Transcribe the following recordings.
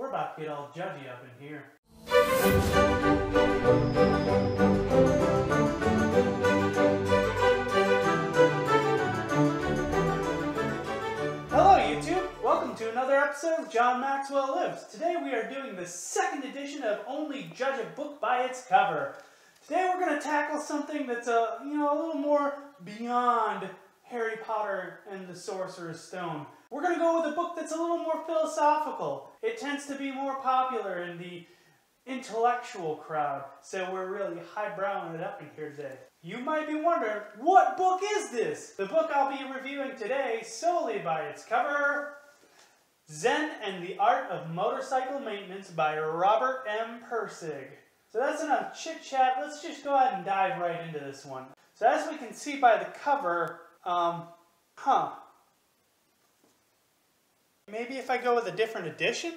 we're about to get all judgy up in here. Hello YouTube! Welcome to another episode of John Maxwell Lives. Today we are doing the second edition of Only Judge a Book by Its Cover. Today we're going to tackle something that's a little more beyond Harry Potter and the Sorcerer's Stone. We're going to go with a book that's a little more philosophical. It tends to be more popular in the intellectual crowd, so we're really highbrowing it up in here today. You might be wondering, what book is this? The book I'll be reviewing today, solely by its cover, Zen and the Art of Motorcycle Maintenance by Robert M. Pirsig. So that's enough chit-chat. Let's just go ahead and dive right into this one. So as we can see by the cover, maybe if I go with a different edition?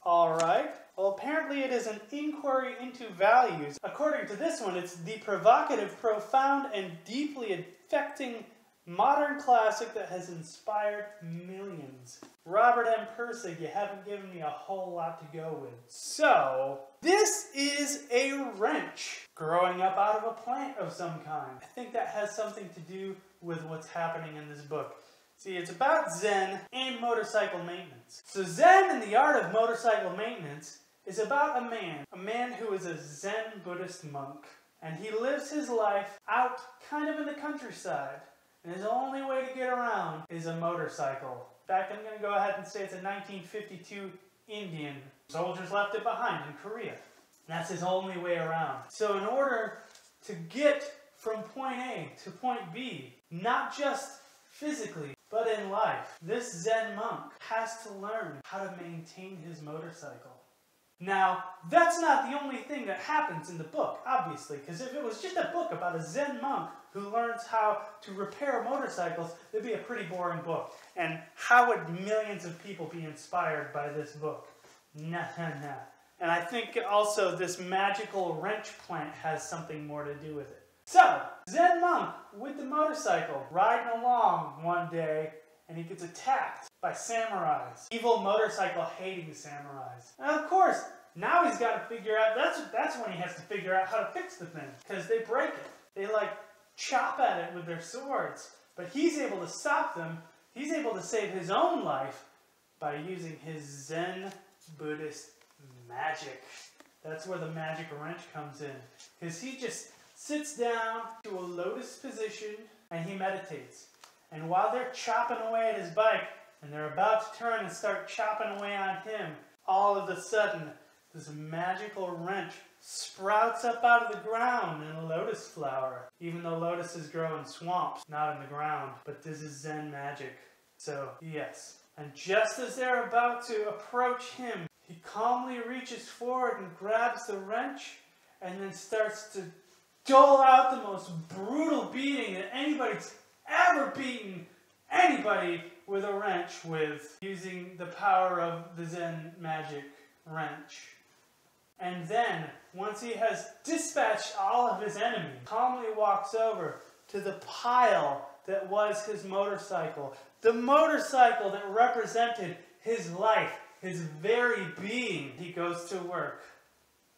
Alright. Well, apparently it is an inquiry into values. According to this one, it's the provocative, profound, and deeply affecting modern classic that has inspired millions. Robert M. Pirsig, you haven't given me a whole lot to go with. So, this is a wrench growing up out of a plant of some kind. I think that has something to do with what's happening in this book. See, it's about Zen and motorcycle maintenance. So Zen and the Art of Motorcycle Maintenance is about a man who is a Zen Buddhist monk. And he lives his life out kind of in the countryside. And his only way to get around is a motorcycle. In fact, I'm going to go ahead and say it's a 1952 Indian. Soldiers left it behind in Korea. And that's his only way around. So in order to get from point A to point B, not just physically, but in life, this Zen monk has to learn how to maintain his motorcycle. Now, that's not the only thing that happens in the book, obviously, because if it was just a book about a Zen monk who learns how to repair motorcycles, it'd be a pretty boring book. And how would millions of people be inspired by this book? Nah. And I think also this magical wrench plant has something more to do with it. So, Zen monk with the motorcycle, riding along one day, and he gets attacked by samurais. Evil motorcycle-hating samurais. And of course, now he's got to figure out, that's when he has to figure out how to fix the thing. Because they break it. They chop at it with their swords. But he's able to stop them. He's able to save his own life by using his Zen Buddhist magic. That's where the magic wrench comes in. Because he just sits down to a lotus position and he meditates. And while they're chopping away at his bike, and they're about to turn and start chopping away on him, all of a sudden, this magical wrench sprouts up out of the ground in a lotus flower. Even though lotuses grow in swamps, not in the ground. But this is Zen magic. So, yes. And just as they're about to approach him, he calmly reaches forward and grabs the wrench, and then starts to dole out the most brutal beating that anybody's ever beaten anybody with a wrench with, using the power of the Zen magic wrench. And then, once he has dispatched all of his enemies, calmly walks over to the pile that was his motorcycle. The motorcycle that represented his life, his very being. He goes to work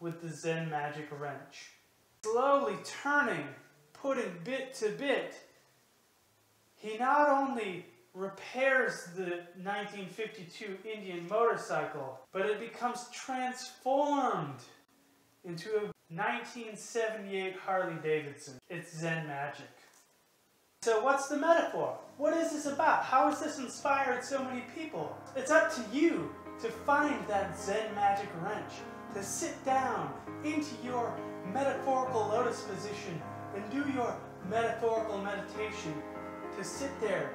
with the Zen magic wrench. Slowly turning, putting bit to bit, he not only repairs the 1952 Indian motorcycle, but it becomes transformed into a 1978 Harley Davidson. It's Zen magic. So what's the metaphor? What is this about? How has this inspired so many people? It's up to you to find that Zen magic wrench, to sit down into your metaphorical lotus position and do your metaphorical meditation, to sit there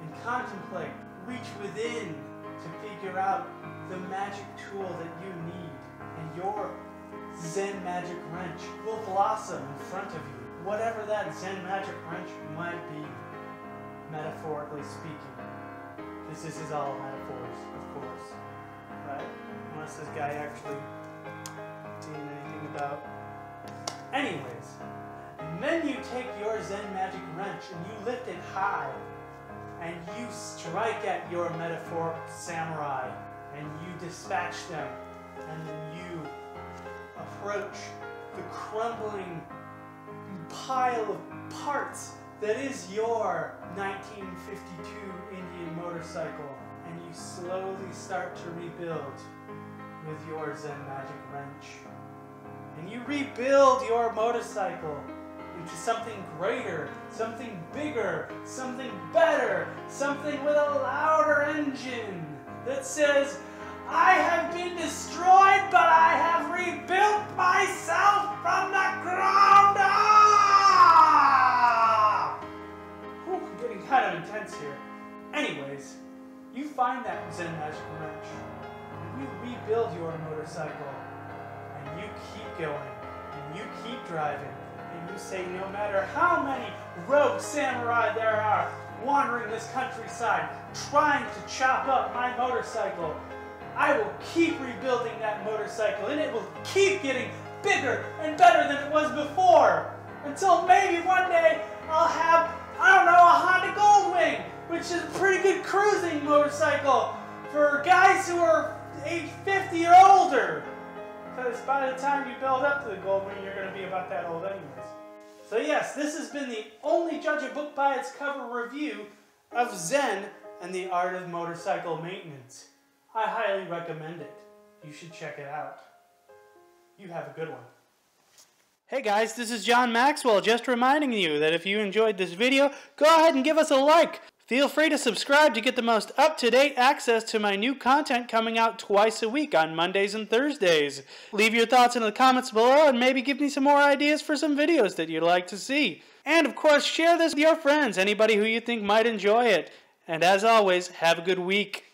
and contemplate, reach within to figure out the magic tool that you need, and your Zen magic wrench will blossom in front of you, whatever that Zen magic wrench might be, metaphorically speaking. Because this is all metaphors, of course, right? Unless this guy actually seen anything about. Anyways, and then you take your Zen magic wrench and you lift it high, and you strike at your metaphorical samurai, and you dispatch them, and then you approach the crumbling pile of parts that is your 1952 Indian motorcycle, and you slowly start to rebuild with your Zen magic wrench. And you rebuild your motorcycle into something greater, something bigger, something better, something with a louder engine that says, I have been destroyed, but I have rebuilt myself from the ground up! Whew, I'm getting kind of intense here. Anyways, you find that Zen magic wrench, and you rebuild your motorcycle, and you keep going, and you keep driving, and you say no matter how many rogue samurai there are wandering this countryside trying to chop up my motorcycle, I will keep rebuilding that motorcycle, and it will keep getting bigger and better than it was before, until maybe one day I'll have, I don't know, a Honda Goldwing, which is a pretty good cruising motorcycle for guys who are age 50 or older. Because by the time you build up to the Goldwing, you're going to be about that old anyways. So yes, this has been the only Judge a Book by its Cover review of Zen and the Art of Motorcycle Maintenance. I highly recommend it. You should check it out. You have a good one. Hey guys, this is John Maxwell, just reminding you that if you enjoyed this video, go ahead and give us a like. Feel free to subscribe to get the most up-to-date access to my new content coming out twice a week on Mondays and Thursdays. Leave your thoughts in the comments below and maybe give me some more ideas for some videos that you'd like to see. And of course, share this with your friends, anybody who you think might enjoy it. And as always, have a good week.